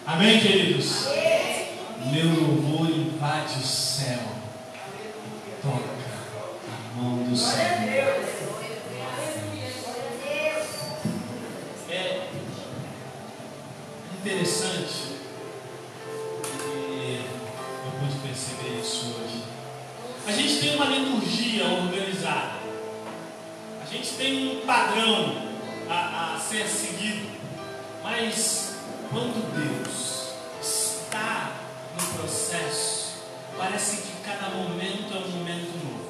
Amém, queridos? Meu louvor invade o céu. Toca a mão do Senhor. É interessante, e eu pude perceber isso hoje. A gente tem uma liturgia organizada. A gente tem um padrão a ser seguido. Mas quando Deus está no processo, parece que cada momento é um momento novo.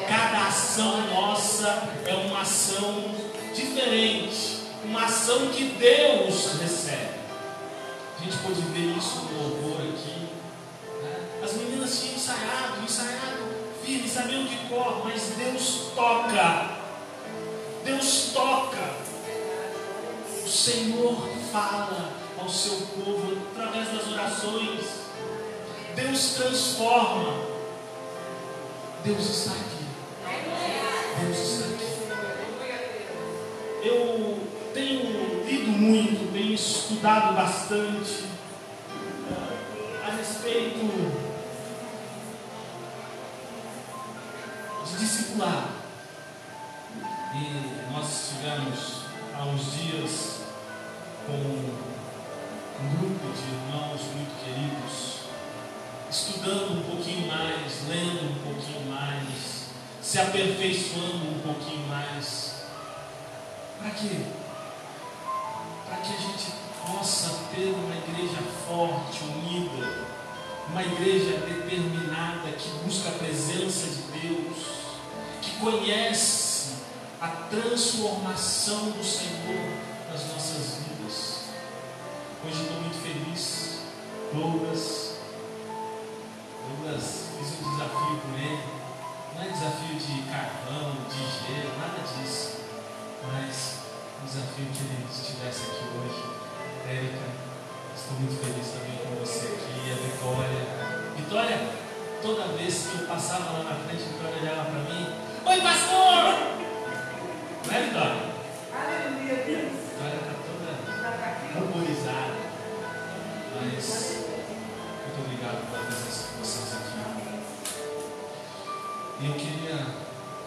Cada ação nossa é uma ação diferente, uma ação que Deus recebe. A gente pode ver isso no louvor aqui, né? As meninas tinham ensaiado firme, sabiam de cor, mas Deus toca. Deus toca. O Senhor fala ao seu povo através das orações. Deus transforma. Deus está aqui. Deus está aqui. Eu tenho lido muito, tenho estudado bastante a respeito de discipulado. E nós estivemos há uns dias com um grupo de irmãos muito queridos, estudando um pouquinho mais, lendo um pouquinho mais, se aperfeiçoando um pouquinho mais. Para quê? Para que a gente possa ter uma igreja forte, unida, uma igreja determinada, que busca a presença de Deus, que conhece a transformação do Senhor nas nossas vidas. Hoje estou muito feliz. Douglas, fiz um desafio com ele. Não é desafio de carvão, de gelo, nada disso. Mas um desafio que ele estivesse aqui hoje. Érica, estou muito feliz também com você aqui. A Vitória, toda vez que eu passava lá na frente, a Vitória olhava para mim: oi, pastor! Não é, Vitória? Aleluia, Deus. Vitória está toda ruborizada. Mas muito obrigado pela presença de vocês aqui. E eu queria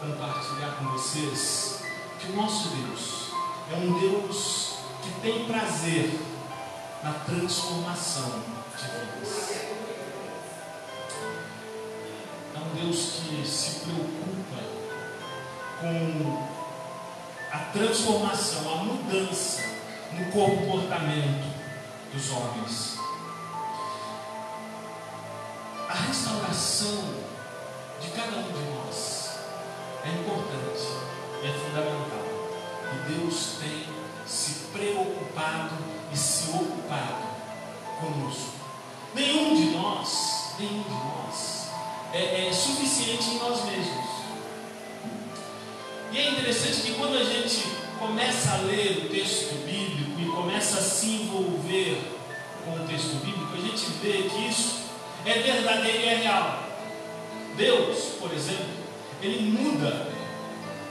compartilhar com vocês que o nosso Deus é um Deus que tem prazer na transformação de vidas. É um Deus que se preocupa com a transformação, a mudança no comportamento dos homens. A restauração de cada um de nós é importante, é fundamental. E Deus tem se preocupado e se ocupado conosco. Nenhum de nós é suficiente em nós mesmos. E é interessante que quando a gente começa a ler o texto bíblico e começa a se envolver com o texto bíblico, a gente vê que isso é verdadeiro e é real. Deus, por exemplo, ele muda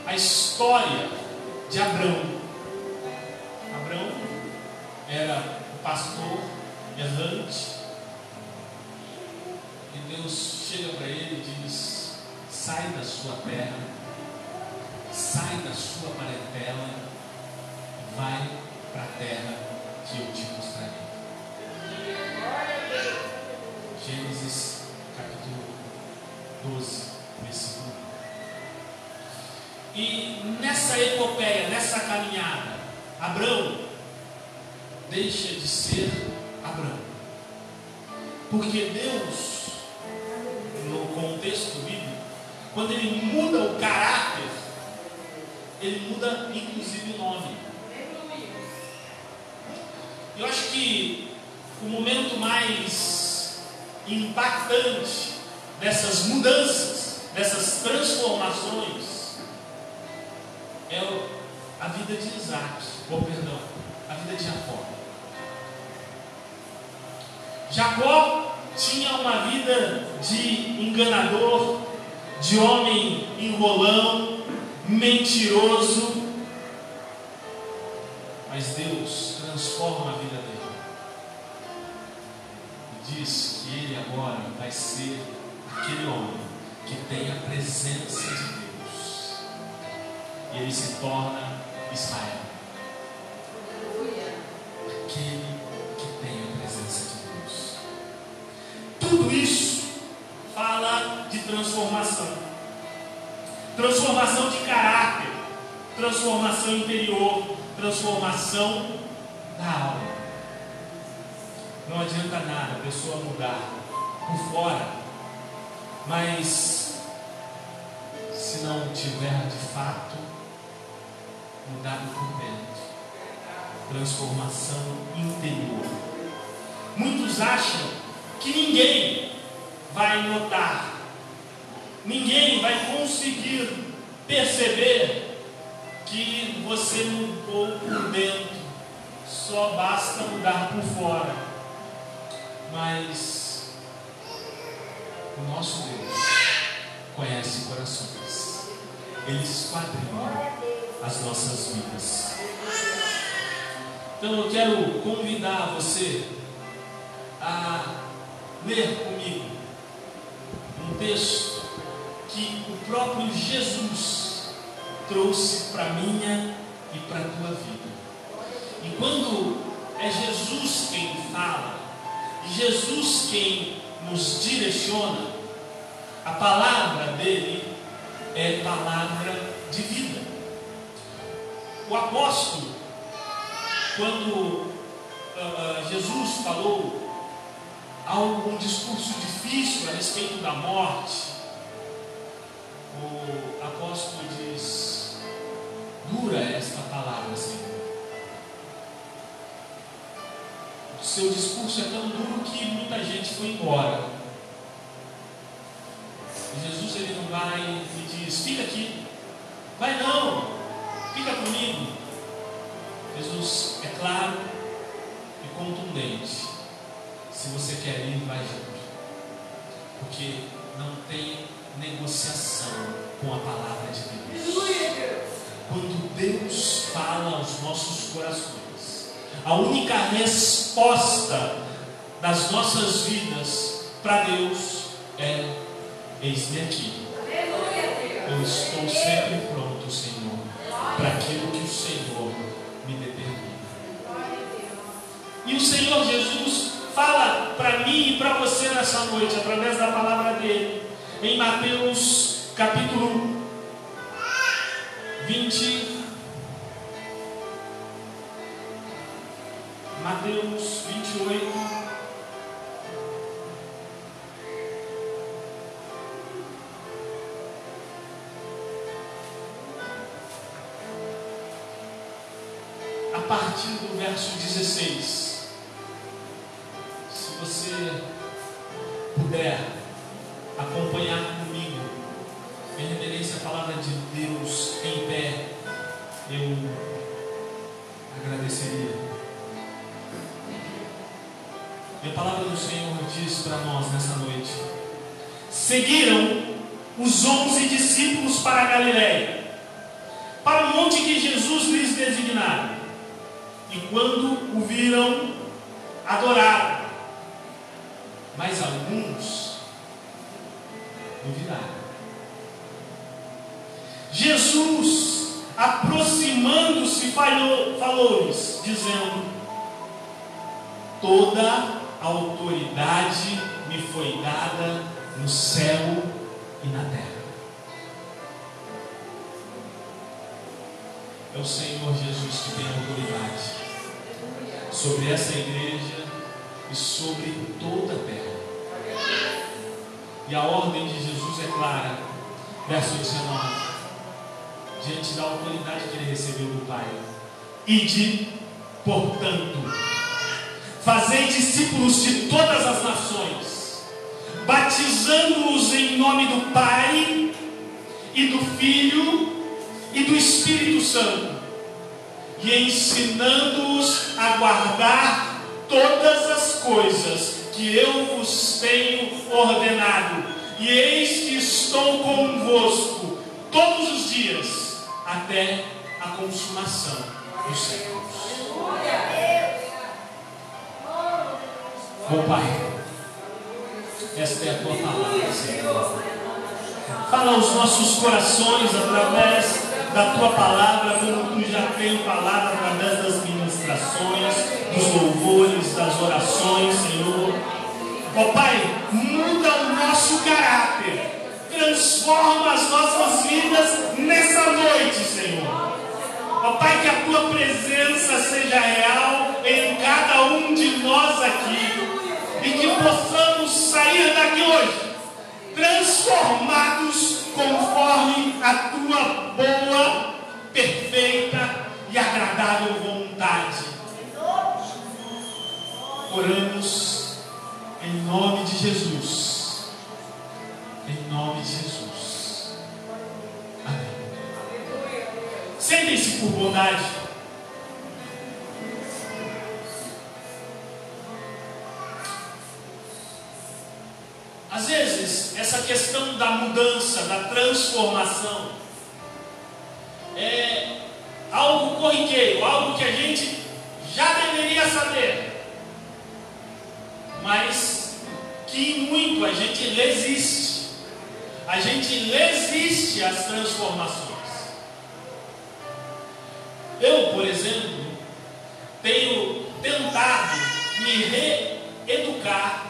a história de Abrão. Abrão era o pastor errante, e Deus chega para ele e diz: sai da sua terra, sai da sua parentela, vai para a terra que eu te mostrarei. Gênesis capítulo 12, versículo 1. E nessa epopeia, nessa caminhada, Abrão deixa de ser Abrão. Porque Deus, no contexto bíblico, quando ele muda o caráter, ele muda inclusive o nome. Eu acho que o momento mais impactante dessas mudanças, dessas transformações, é a vida de Isaac, a vida de Jacó. Jacó tinha uma vida de enganador, de homem enrolão, mentiroso, mas Deus transforma a vida dele. diz que ele agora vai ser aquele homem que tem a presença de Deus. E ele se torna Israel. Aquele que tem a presença de Deus. Tudo isso fala de transformação. Transformação de caráter, transformação interior, transformação da alma. Não adianta nada a pessoa mudar por fora, mas se não tiver de fato mudado por dentro, transformação interior. Muitos acham que ninguém vai notar, ninguém vai conseguir perceber que você mudou por dentro, só basta mudar por fora. Mas o nosso Deus conhece corações, Ele esquadrinha as nossas vidas. Então eu quero convidar você a ler comigo um texto que o próprio Jesus trouxe para a minha e para a tua vida. E quando é Jesus quem fala, Jesus quem nos direciona, a palavra dele é palavra de vida. O apóstolo, quando Jesus falou um discurso difícil a respeito da morte, o apóstolo diz: dura esta palavra, Senhor. O seu discurso é tão duro que muita gente foi embora. E Jesus, ele não vai e diz: fica aqui. Vai não, fica comigo. Jesus é claro e contundente: se você quer ir, vai junto, porque não tem negociação com a palavra de Deus. Quando Deus fala aos nossos corações, a única resposta das nossas vidas para Deus é: eis-me aqui. Eu estou sempre pronto, Senhor, para aquilo que o Senhor me determina. E o Senhor Jesus fala para mim e para você nessa noite, através da palavra dele, em Mateus capítulo 20. Mateus 28. A partir do verso 16. Se você puder acompanhar comigo, em reverência à palavra de Deus em pé, eu agradeceria. E a palavra do Senhor diz para nós nessa noite: seguiram os 11 discípulos para a Galiléia, para o monte que Jesus lhes designara. E quando o viram, adoraram, mas alguns duvidaram. Jesus, aproximando-se, falou-lhes, dizendo: toda a autoridade me foi dada no céu e na terra. É o Senhor Jesus que tem autoridade sobre essa igreja e sobre toda a terra. E a ordem de Jesus é clara. Verso 19: diante da autoridade que ele recebeu do Pai: ide, portanto, fazei discípulos de todas as nações, batizando-os em nome do Pai e do Filho e do Espírito Santo, e ensinando-os a guardar todas as coisas que eu vos tenho ordenado. E eis que estou convosco todos os dias, até a consumação dos séculos. Bom Pai, Esta é a tua palavra, Senhor. Fala aos nossos corações através da tua palavra, como tu já tem falado através das ministrações, dos louvores, das orações, Senhor. Ó Pai, muda o nosso caráter, transforma as nossas vidas nessa noite, Senhor. Ó Pai, que a tua presença seja real em cada um de nós aqui, e que possamos sair daqui hoje transformados conforme a tua boa, perfeita e agradável vontade. Oramos em nome de Jesus. Em nome de Jesus. Amém. Sentem-se por bondade. Às vezes, essa questão da mudança, da transformação, é algo corriqueiro, algo que a gente já deveria saber, mas que muito a gente resiste. A gente resiste às transformações. Eu, por exemplo, tenho tentado me reeducar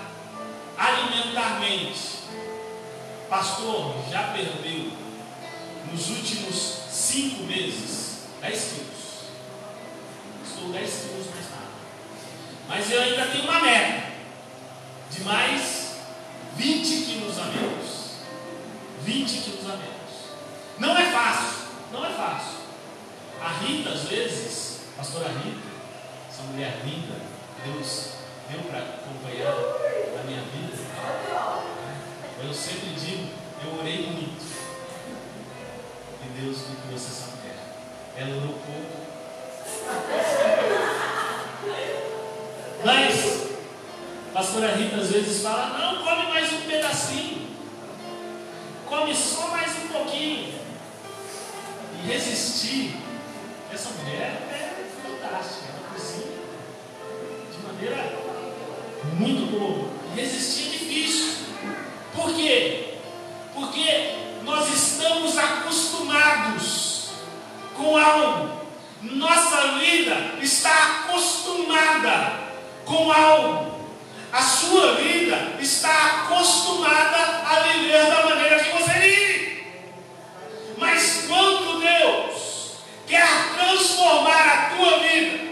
alimentarmente. Pastor, já perdeu nos últimos 5 meses 10 quilos. Estou 10 quilos mais nada. Mas eu ainda tenho uma meta de mais 20 quilos a menos. 20 quilos a menos. Não é fácil, não é fácil. A Rita, às vezes, pastora Rita, essa mulher linda, Deus deu para acompanhar a minha vida. Eu sempre digo, eu orei muito. E Deus me trouxe essa mulher. Ela orou pouco. Mas a pastora Rita às vezes fala, não, come mais um pedacinho. Come só mais um pouquinho. E resistir. Essa mulher é fantástica. Ela cozinha de maneira muito boa. Resistir é difícil. Por quê? Porque nós estamos acostumados com algo. Nossa vida está acostumada com algo. A sua vida está acostumada a viver da maneira que você vive. Mas quando Deus quer transformar a tua vida,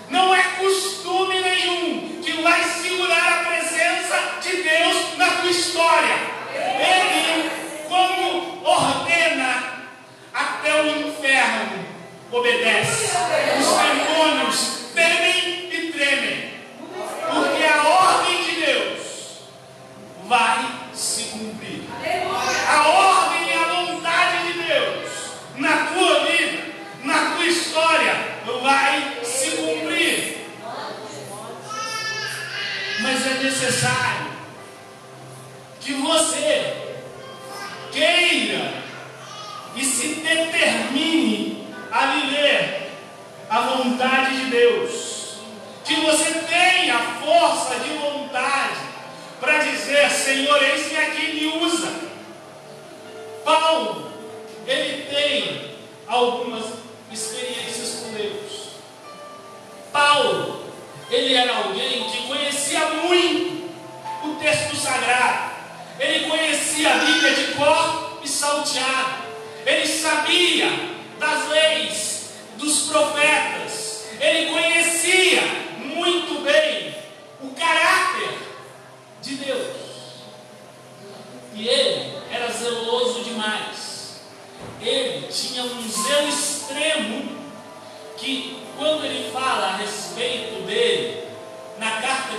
não é costume nenhum que vai segurar a presença de Deus na tua história. Ele, como ordena, até o inferno obedece. Os demônios temem e tremem, porque a ordem de Deus vai se cumprir. A ordem e a vontade de Deus na tua vida, na tua história, vai se cumprir. Mas é necessário que você queira e se determine a viver a vontade de Deus. Que você tenha força de vontade para dizer, Senhor, eis-me aqui, me usa. Paulo, ele tem algumas experiências com Deus. Paulo, ele era alguém que conhecia muito o texto sagrado. Ele conhecia a Bíblia de cor e salteado. Ele sabia das leis dos profetas. Ele conhecia muito bem o caráter de Deus. E ele era zeloso demais. Ele tinha um zelo extremo que, quando ele fala a respeito dele, na carta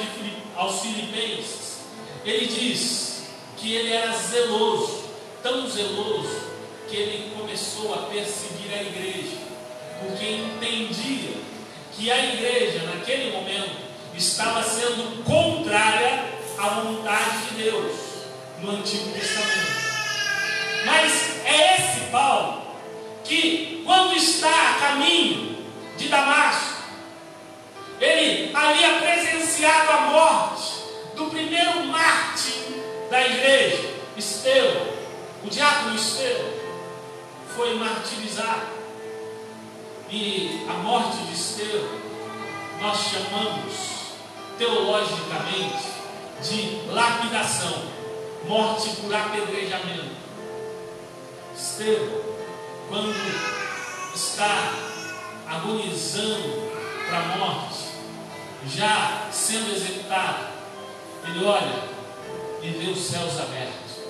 aos Filipenses, ele diz que ele era zeloso, tão zeloso, que ele começou a perseguir a igreja, porque entendia que a igreja, naquele momento, estava sendo contrária à vontade de Deus, no Antigo Testamento. Mas é esse Paulo, que quando está a caminho de Damasco, ele havia presenciado a morte do primeiro mártir da igreja, Estevão, o diácono Estevão, foi martirizado. E a morte de Estevão nós chamamos teologicamente de lapidação, morte por apedrejamento. Estevão, quando está agonizando para a morte, já sendo executado, ele olha e vê os céus abertos,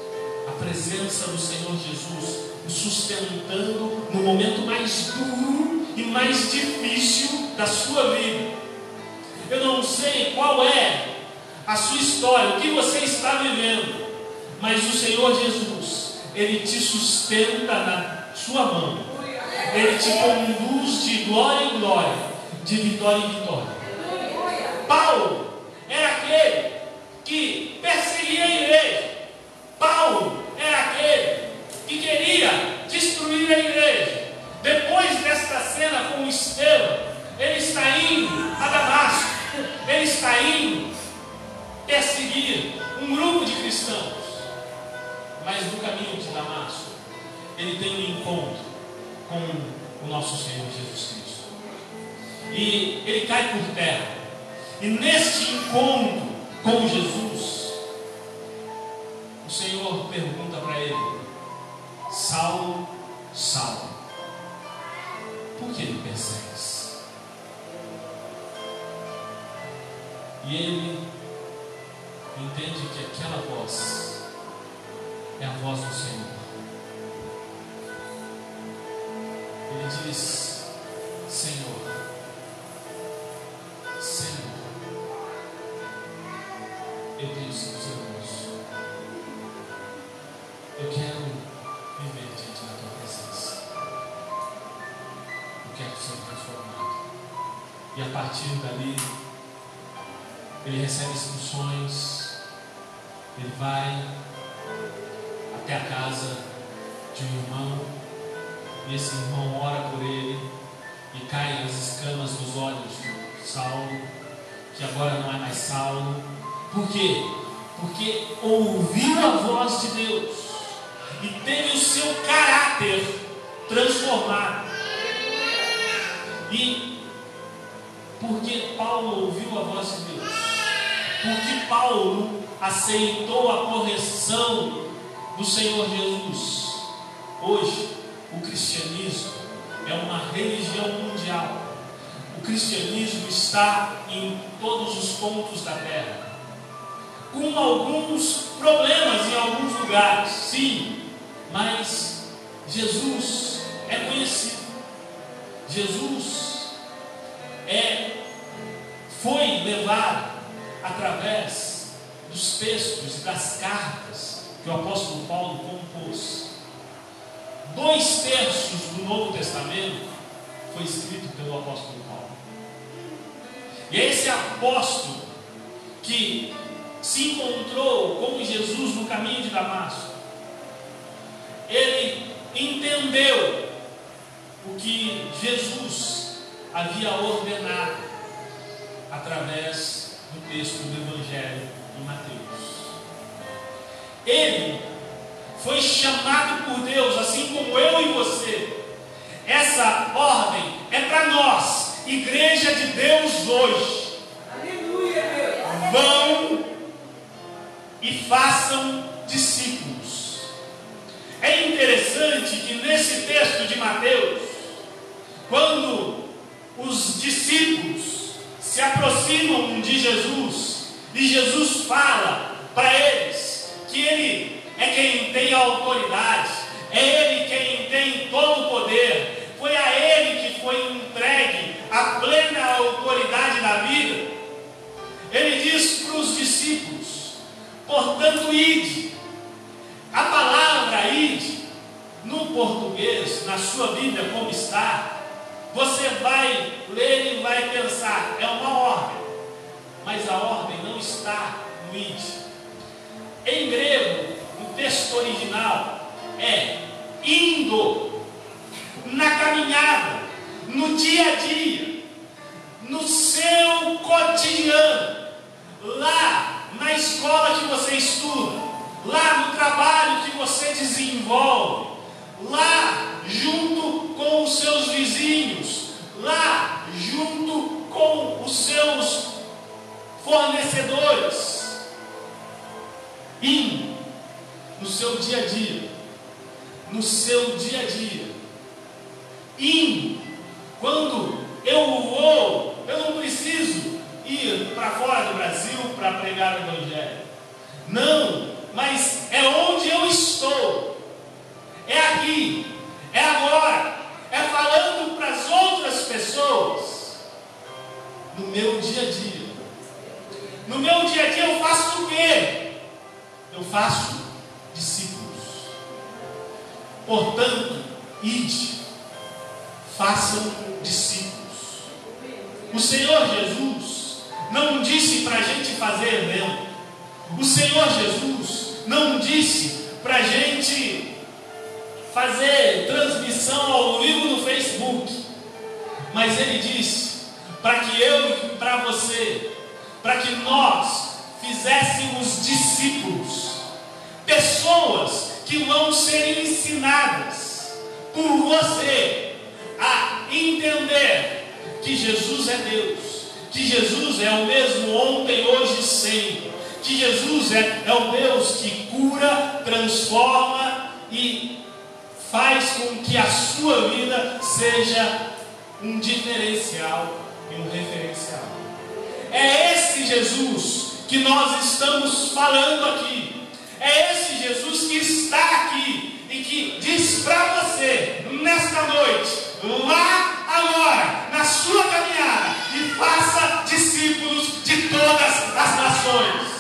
a presença do Senhor Jesus o sustentando no momento mais duro e mais difícil da sua vida. Eu não sei qual é a sua história, o que você está vivendo, mas o Senhor Jesus, Ele te sustenta na sua mão, Ele te conduz de glória em glória, de vitória em vitória. Paulo era aquele que perseguia a igreja. Paulo era aquele que queria destruir a igreja. Depois desta cena com Estevão, ele está indo a Damasco, ele está indo perseguir um grupo de cristãos. Mas no caminho de Damasco, ele tem um encontro com o nosso Senhor Jesus Cristo. E ele cai por terra. E neste encontro com Jesus, o Senhor pergunta para ele: Saulo, Saulo, por que me persegues? E ele entende que aquela voz é a voz do Senhor. Ele diz: Senhor, Senhor, eu tenho sido zeloso. Eu quero viver diante da tua presença. Eu quero ser transformado. E a partir dali, ele recebe instruções. Ele vai até a casa de um irmão. E esse irmão ora por ele. E caem as escamas dos olhos de Saulo, que agora não é mais Saulo. Por quê? Porque ouviu a voz de Deus e teve o seu caráter transformado. E porque Paulo ouviu a voz de Deus, porque Paulo aceitou a correção do Senhor Jesus, hoje o cristianismo é uma religião mundial. O cristianismo está em todos os pontos da terra, com alguns problemas em alguns lugares, sim, mas Jesus é conhecido. Jesus foi levado através dos textos e das cartas que o apóstolo Paulo compôs. 2/3 do Novo Testamento foi escrito pelo apóstolo Paulo. E é esse apóstolo que se encontrou com Jesus no caminho de Damasco. Ele entendeu o que Jesus havia ordenado através do texto do Evangelho de Mateus. Ele foi chamado por Deus, assim como eu e você. Essa ordem é para nós, Igreja de Deus hoje. Aleluia, Deus. Vão e façam discípulos. É interessante que nesse texto de Mateus, quando os discípulos se aproximam de Jesus e Jesus fala para eles que Ele é quem tem a autoridade, é Ele quem tem todo o poder, foi a Ele que foi entregue a plena autoridade da vida. Ele diz para os discípulos: portanto, ide. A palavra ide, no português, na sua Bíblia como está, você vai ler e vai pensar, é uma ordem, mas a ordem não está no ide. Em grego, o texto original é indo, na caminhada, no dia a dia, no seu cotidiano, lá na escola que você estuda, lá no trabalho que você desenvolve, lá junto com os seus vizinhos, lá junto com os seus fornecedores, e no seu dia a dia, e quando eu não preciso ir para fora do Brasil para pregar o Evangelho, não, mas é onde eu estou, é aqui, é agora, é falando para as outras pessoas, no meu dia a dia. No meu dia a dia eu faço o quê? Eu faço discípulos. Portanto, ide, façam discípulos. O Senhor Jesus não disse para a gente fazer evento. O Senhor Jesus não disse para a gente fazer transmissão ao vivo no Facebook. Mas Ele disse para que eu e para você, para que nós fizéssemos discípulos, pessoas que vão ser ensinadas por você a entender que Jesus é Deus, que Jesus é o mesmo ontem, hoje e sempre, que Jesus é o Deus que cura, transforma e faz com que a sua vida seja um diferencial e um referencial. É esse Jesus que nós estamos falando aqui. É esse Jesus que está aqui e que diz para você, nesta noite, vá agora na sua caminhada e faça discípulos de todas as nações.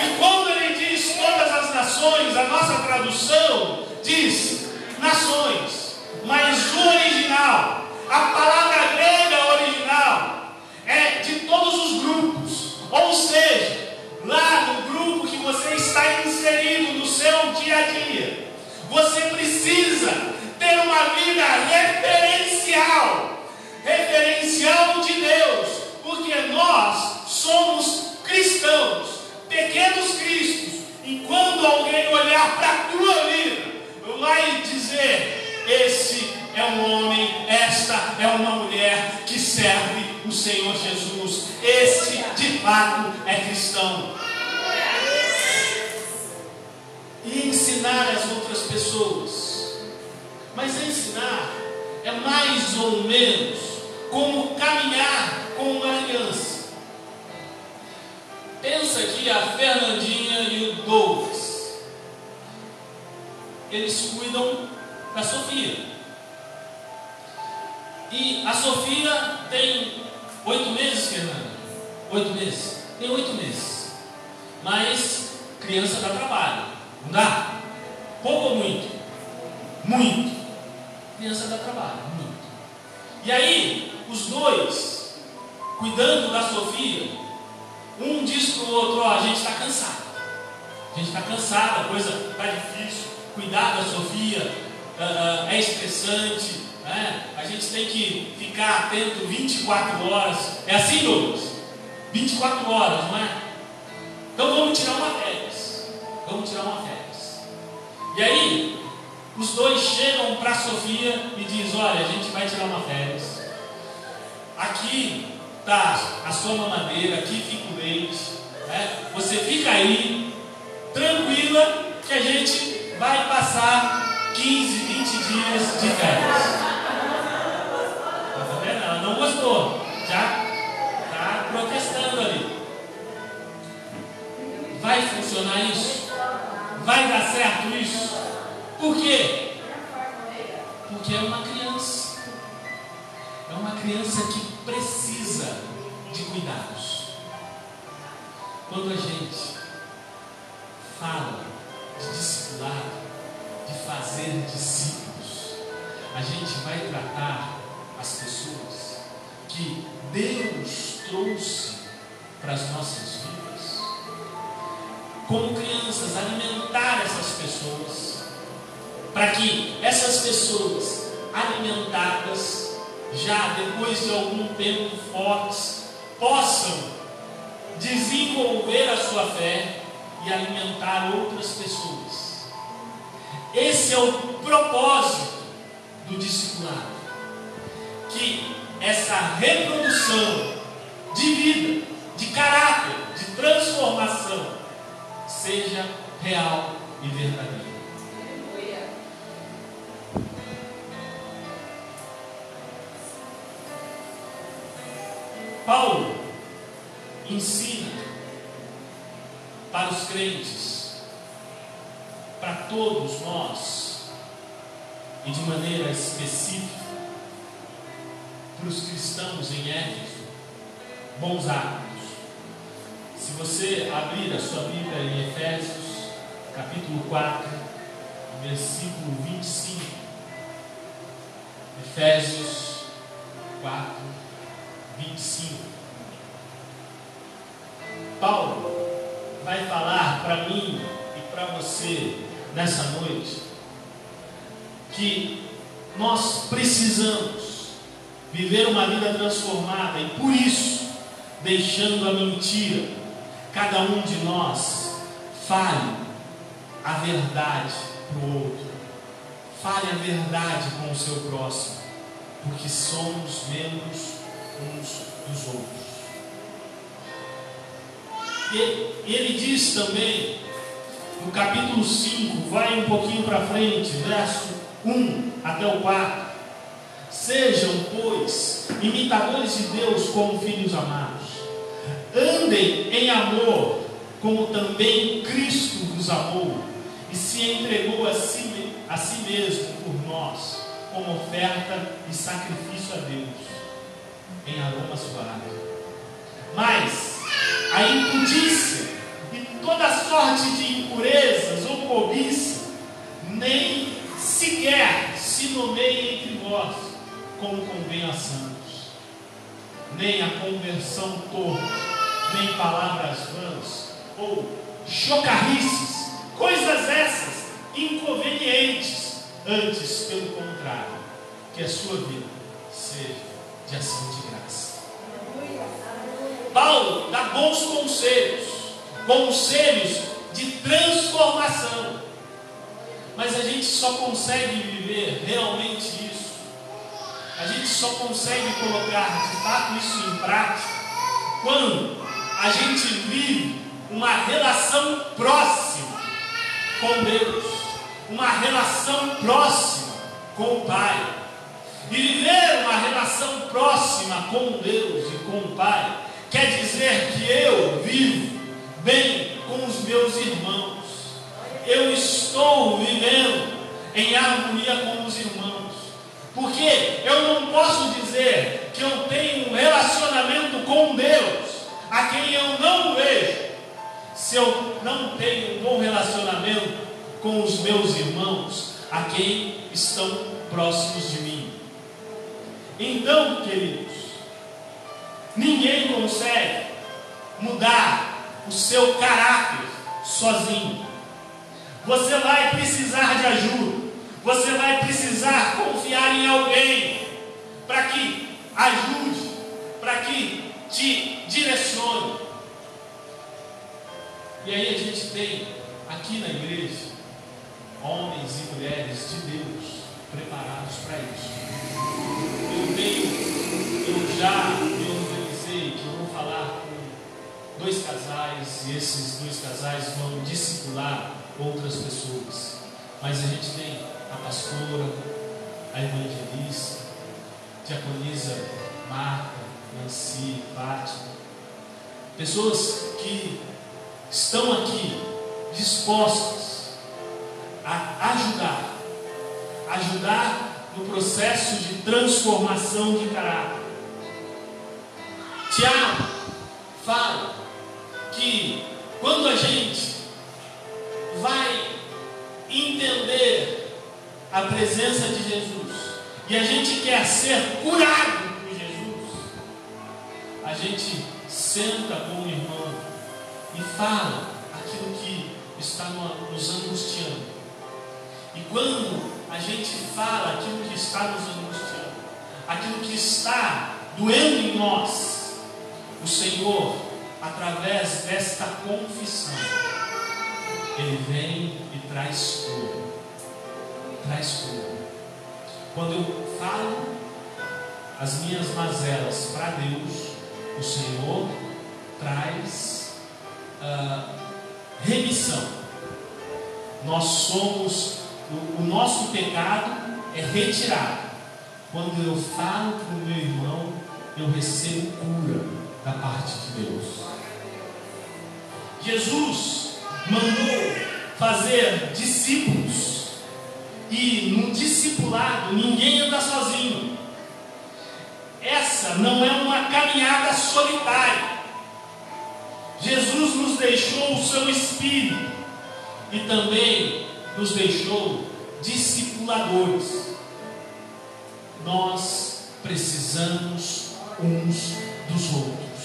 E quando ele diz todas as nações, a nossa tradução diz nações, mas o original, a palavra grega original, é de todos os grupos, ou seja, lá no grupo que você está inserido no seu dia a dia, você precisa ter uma vida referencial de Deus, porque nós somos cristãos, pequenos cristos, e quando alguém olhar para a tua vida, vai dizer: esse é um homem, esta é uma mulher que serve o Senhor Jesus, esse de fato é cristão. E ensinar as outras pessoas, mas ensinar é mais ou menos como caminhar com uma criança. Pensa aqui a Fernandinha e o Douglas, eles cuidam da Sofia, e a Sofia tem 8 meses, Fernanda? 8 meses? Tem 8 meses, mas criança dá trabalho. Não dá? Pouco ou muito? Muito. Criança dá trabalho, muito. E aí, os dois, cuidando da Sofia, um diz para o outro: ó, a gente está cansado. A gente está cansado, a coisa está difícil. Cuidar da Sofia é estressante, né? A gente tem que ficar atento 24 horas. É assim, Douglas? 24 horas, não é? Então vamos tirar uma férias. Vamos tirar uma férias. E aí, os dois chegam para a Sofia e dizem: olha, a gente vai tirar uma férias. Aqui está a sua mamadeira, aqui fica o leite, né? Você fica aí, tranquila, que a gente vai passar 15, 20 dias de férias. Tá vendo? Ela não gostou, já está protestando ali. Vai funcionar isso? Vai dar certo isso? Por quê? Porque é uma criança. É uma criança que precisa de cuidados. Quando a gente fala de discipulado, de fazer discípulos, a gente vai tratar as pessoas que Deus trouxe para as nossas vidas como crianças, alimentar essas pessoas, para que essas pessoas alimentadas, já depois de algum tempo fortes, possam desenvolver a sua fé e alimentar outras pessoas. Esse é o propósito do discipulado. Que essa reprodução de vida, de caráter, de transformação, seja real e verdadeira. Paulo ensina para os crentes, para todos nós, e de maneira específica para os cristãos em Éfeso, bons hábitos. Se você abrir a sua Bíblia em Efésios, capítulo 4, versículo 25, Efésios 4, 25. Paulo vai falar para mim e para você nessa noite que nós precisamos viver uma vida transformada e por isso, deixando a mentira, cada um de nós fale a verdade para o outro, fale a verdade com o seu próximo, porque somos membros uns dos outros. E ele diz também, no capítulo 5, vai um pouquinho para frente, verso 1 até o 4: sejam, pois, imitadores de Deus como filhos amados, andem em amor, como também Cristo vos amou, e se entregou a si mesmo por nós, como oferta e sacrifício a Deus, em aroma suave. Mas a impudícia e toda sorte de impurezas ou cobiça nem sequer se nomeiem entre vós, como convém a santos, nem a conversão torpe, nem palavras vãs ou chocarrices, coisas essas inconvenientes, antes, pelo contrário, que a sua vida seja de ação de graça. Paulo dá bons conselhos, conselhos de transformação, mas a gente só consegue viver realmente isso, a gente só consegue colocar de fato isso em prática quando a gente vive uma relação próxima com Deus, uma relação próxima com o Pai. E viver uma relação próxima com Deus e com o Pai quer dizer que eu vivo bem com os meus irmãos, eu estou vivendo em harmonia com os irmãos, porque eu não posso dizer que eu tenho um relacionamento com Deus a quem eu não vejo, se eu não tenho um bom relacionamento com os meus irmãos a quem estão próximos de mim. Então, queridos, ninguém consegue mudar o seu caráter sozinho. Você vai precisar de ajuda, você vai precisar confiar em alguém para que ajude, para que te direcione. E aí a gente tem aqui na igreja homens e mulheres de Deus preparados para isso. Eu já me organizei que eu vou falar com 2 casais e esses 2 casais vão discipular outras pessoas. Mas a gente tem a pastora, a evangelista, diaconisa Marta, Nancy, Fátima, pessoas que estão aqui dispostas a ajudar no processo de transformação de caráter. Tiago fala que quando a gente vai entender a presença de Jesus e a gente quer ser curado por Jesus, a gente senta com o irmão e fala aquilo que está nos angustiando. E quando a gente fala aquilo que está nos angustiando, aquilo que está doendo em nós, o Senhor, através desta confissão, Ele vem e traz cura. Traz cura. Quando eu falo as minhas mazelas para Deus, o Senhor traz remissão. Nós somos, o nosso pecado é retirado. Quando eu falo para o meu irmão, eu recebo cura da parte de Deus. Jesus mandou fazer discípulos. E no discipulado ninguém anda sozinho. Essa não é uma caminhada solitária. Jesus nos deixou o seu Espírito e também nos deixou discipuladores. Nós precisamos uns dos outros.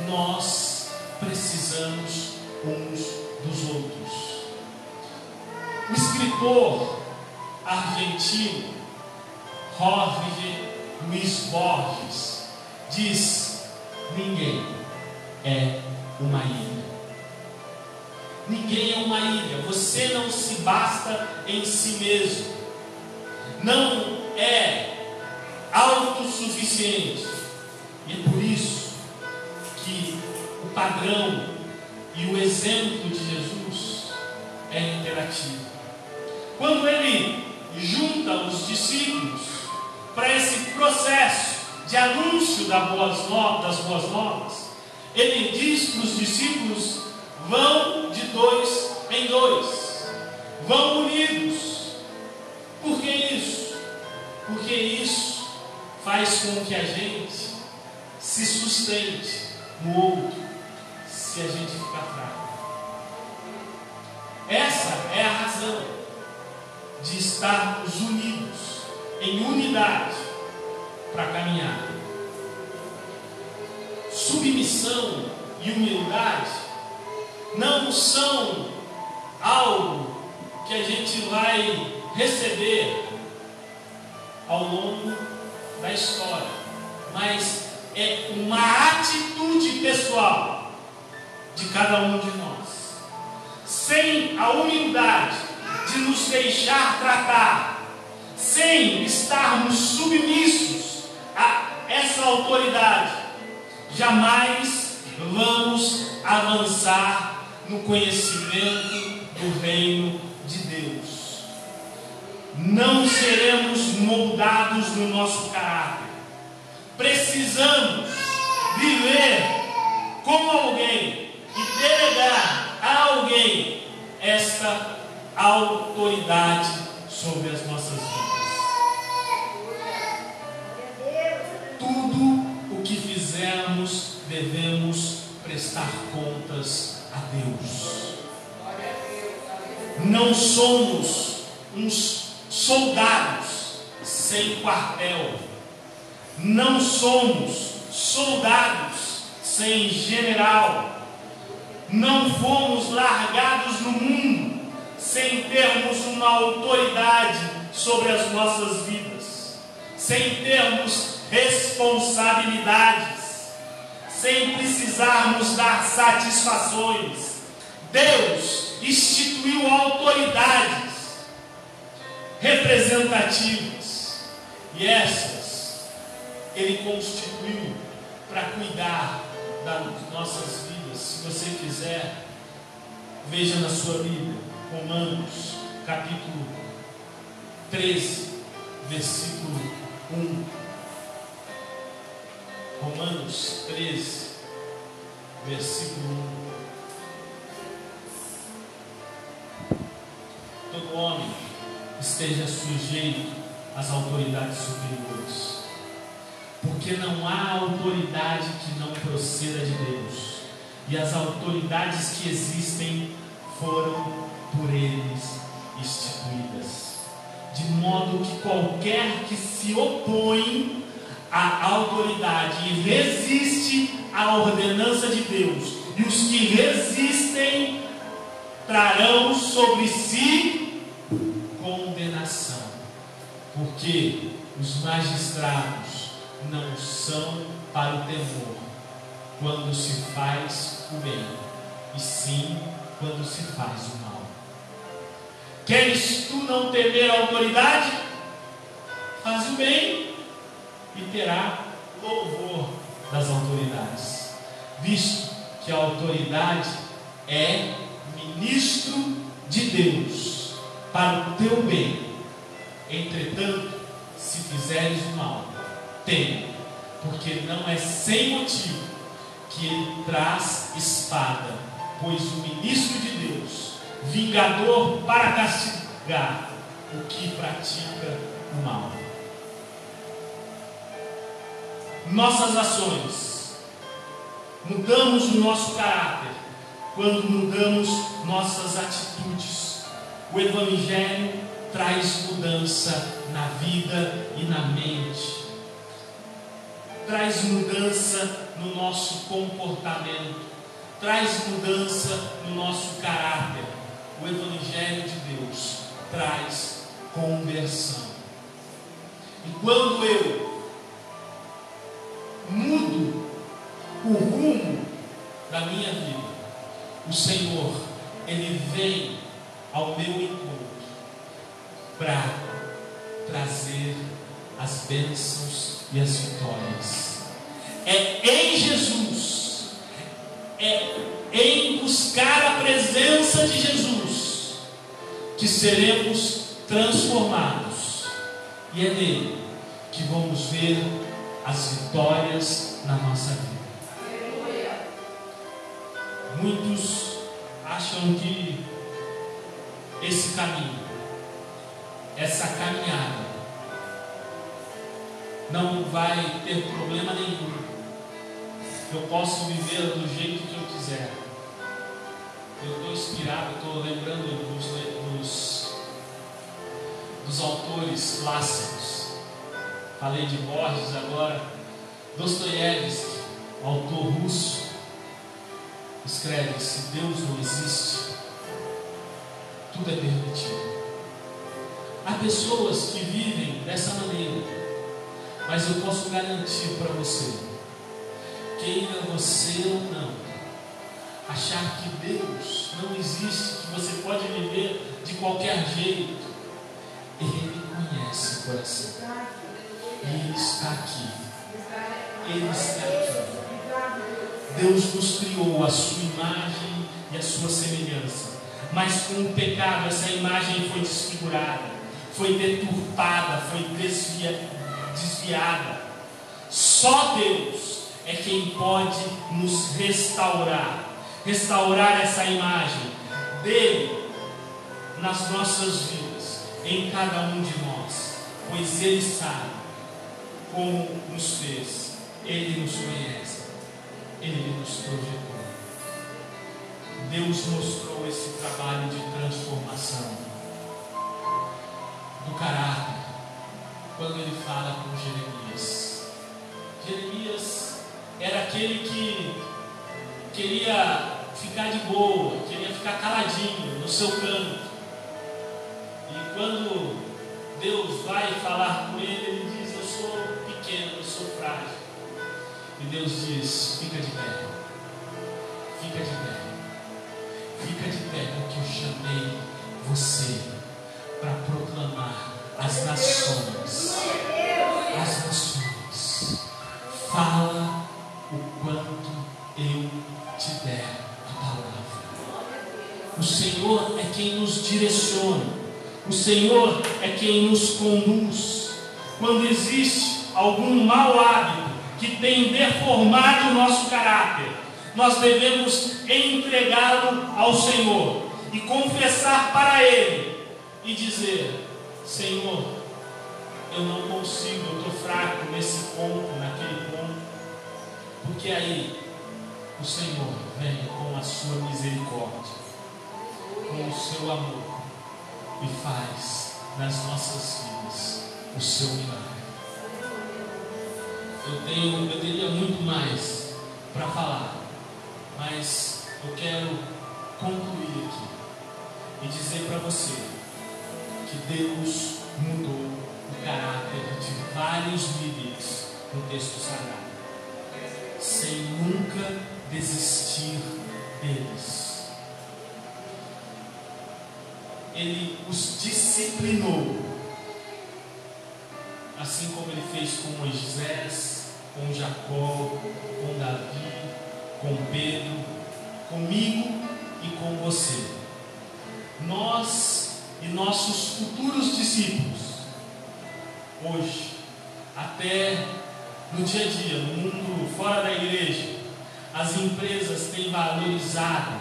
Nós precisamos uns dos outros. O escritor argentino Jorge Luis Borges diz: ninguém é uma ilha. Ninguém é uma ilha. Você não se basta em si mesmo. Não é autossuficiente. E é por isso que o padrão e o exemplo de Jesus é interativo. Quando ele junta os discípulos para esse processo de anúncio das boas novas, ele diz para os discípulos: vão de 2 em 2, vão unidos. Por que isso? Porque isso faz com que a gente se sustente no outro, se a gente ficar fraco. Essa é a razão de estarmos unidos, em unidade, para caminhar. Submissão e humildade não são algo que a gente vai receber ao longo da história, mas é uma atitude pessoal de cada um de nós. Sem a humildade de nos deixar tratar, sem estarmos submissos a essa autoridade, jamais vamos avançar no conhecimento do reino de Deus. Não seremos moldados no nosso caráter. Precisamos viver como alguém e delegar a alguém esta autoridade sobre as nossas vidas. Tudo o que fizermos devemos prestar contas a Deus. Não somos uns soldados sem quartel. Não somos soldados sem general. Não fomos largados no mundo sem termos uma autoridade sobre as nossas vidas, sem termos responsabilidades, sem precisarmos dar satisfações. Deus instituiu autoridades representativas, e essas Ele constituiu para cuidar das nossas vidas. Se você quiser, veja na sua Bíblia, Romanos, capítulo 13, versículo 1. Romanos 13, versículo 1. Todo homem esteja sujeito às autoridades superiores, porque não há autoridade que não proceda de Deus, e as autoridades que existem foram por eles instituídas, de modo que qualquer que se opõe à autoridade e resiste à ordenança de Deus, e os que resistem trarão sobre si condenação, porque os magistrados não são para o temor quando se faz o bem, e sim quando se faz o mal. Queres tu não temer a autoridade? Faz o bem e terá louvor das autoridades, visto que a autoridade é ministro de Deus para o teu bem. Entretanto, se fizeres o mal, teme, porque não é sem motivo que ele traz espada, pois o ministro de Deus, vingador para castigar o que pratica o mal. Nossas ações, mudamos o nosso caráter quando mudamos nossas atitudes. O Evangelho traz mudança na vida e na mente, traz mudança no nosso comportamento, traz mudança no nosso caráter. O Evangelho de Deus traz conversão. E quando eu mudo o rumo da minha vida, o Senhor, Ele vem ao meu encontro para trazer as bênçãos e as vitórias. É em Jesus, é em buscar a presença de Jesus que seremos transformados, e é nele que vamos ver as vitórias na nossa vida. Muitos acham que esse caminho, essa caminhada, não vai ter problema nenhum. Eu posso viver do jeito que eu quiser. Eu estou inspirado, estou lembrando dos autores clássicos. Falei de Borges agora. Dostoiévski, autor russo, escreve: se Deus não existe, tudo é permitido. Há pessoas que vivem dessa maneira, mas eu posso garantir para você, queira você ou não, achar que Deus não existe, que você pode viver de qualquer jeito, Ele conhece o coração. Ele está aqui. Ele está aqui. Deus nos criou a sua imagem e a sua semelhança, mas com o pecado essa imagem foi desfigurada, foi deturpada, foi desviada. Só Deus é quem pode nos restaurar essa imagem dele nas nossas vidas, em cada um de nós, pois Ele sabe como nos fez, Ele nos conhece, Ele nos projetou. Deus mostrou esse trabalho de transformação do caráter quando Ele fala com Jeremias. Jeremias era aquele que queria ficar de boa, queria ficar caladinho no seu canto. E quando Deus vai falar com ele, ele diz: eu sou pequeno, eu sou frágil. E Deus diz: fica de pé, fica de pé, fica de pé, porque eu chamei você para proclamar as nações. As nações. Fala o quanto eu te der a palavra. O Senhor é quem nos direciona. O Senhor é quem nos conduz. Quando existe algum mau hábito que tem deformado o nosso caráter, nós devemos entregá-lo ao Senhor e confessar para Ele e dizer: Senhor, eu não consigo, eu estou fraco nesse ponto, naquele ponto. Porque aí o Senhor vem com a sua misericórdia, com o seu amor, e faz nas nossas vidas o seu milagre. Eu teria muito mais para falar, mas eu quero concluir aqui e dizer para você que Deus mudou o caráter de vários líderes no texto sagrado, sem nunca desistir deles. Ele os disciplinou, assim como ele fez com Moisés, com Jacó, com Davi, com Pedro, comigo e com você. Nós e nossos futuros discípulos, hoje, até no dia a dia, no mundo fora da igreja, as empresas têm valorizado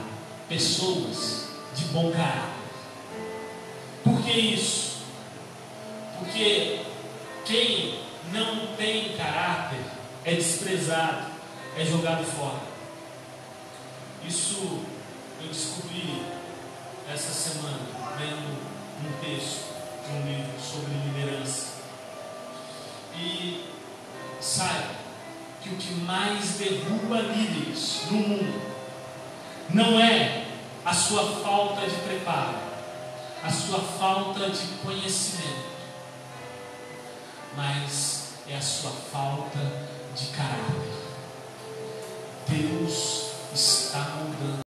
pessoas de bom caráter. Por que isso? Porque quem não tem caráter é desprezado, é jogado fora. Isso eu descobri essa semana, lendo um texto de um livro sobre liderança. E saiba que o que mais derruba líderes no mundo não é a sua falta de preparo, a sua falta de conhecimento, mas é a sua falta de caráter. Deus está